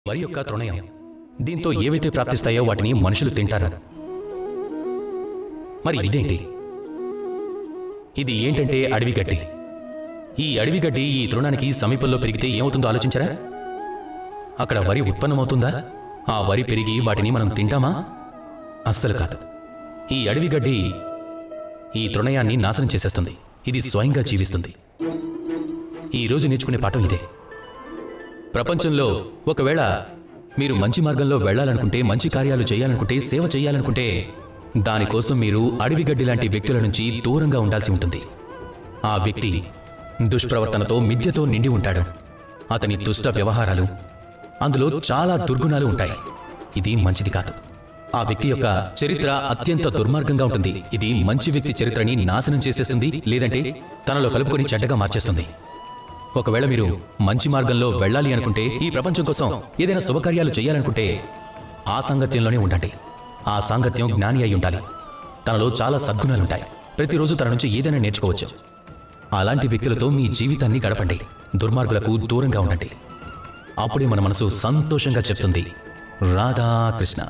వరి యొక్క తృణయం దీంతో ఏవైతే ప్రాప్తిస్తాయో వాటిని మనుషులు తింటారు. మరి ఇదేంటి? ఇది ఏంటంటే అడవిగడ్డి. ఈ అడవిగడ్డి ఈ తృణానికి సమీపంలో పెరిగితే ఏమవుతుందో ఆలోచించారా? అక్కడ వరి ఉత్పన్నమవుతుందా? ఆ వరి పెరిగి వాటిని మనం తింటామా? అస్సలు కాదు. ఈ అడవిగడ్డి ఈ తృణయాన్ని నాశనం చేసేస్తుంది. ఇది స్వయంగా జీవిస్తుంది. ఈరోజు నేర్చుకునే పాఠం ఇదే. ప్రపంచంలో ఒకవేళ మీరు మంచి మార్గంలో వెళ్లాలనుకుంటే, మంచి కార్యాలు చేయాలనుకుంటే, సేవ చేయాలనుకుంటే దానికోసం మీరు అడవిగడ్డి లాంటి వ్యక్తుల నుంచి దూరంగా ఉండాల్సి ఉంటుంది. ఆ వ్యక్తి దుష్ప్రవర్తనతో, మిథ్యతో నిండి ఉంటాడు. అతని దుష్ట వ్యవహారాలు, అందులో చాలా దుర్గుణాలు ఉంటాయి. ఇది మంచిది కాదు. ఆ వ్యక్తి యొక్క చరిత్ర అత్యంత దుర్మార్గంగా ఉంటుంది. ఇది మంచి వ్యక్తి చరిత్రని నాశనం చేసేస్తుంది, లేదంటే తనలో కలుపుకొని చెడ్డగా మార్చేస్తుంది. ఒకవేళ మీరు మంచి మార్గంలో వెళ్ళాలి అనుకుంటే, ఈ ప్రపంచం కోసం ఏదైనా శుభకార్యాలు చేయాలనుకుంటే ఆ సాంగత్యంలోనే ఉండండి. ఆ సాంగత్యం జ్ఞాని అయి ఉండాలి. తనలో చాలా సద్గుణాలుంటాయి. ప్రతిరోజు తన నుంచి ఏదైనా నేర్చుకోవచ్చు. అలాంటి వ్యక్తులతో మీ జీవితాన్ని గడపండి. దుర్మార్గులకు దూరంగా ఉండండి. అప్పుడే మన మనసు సంతోషంగా చెప్తుంది, రాధాకృష్ణ.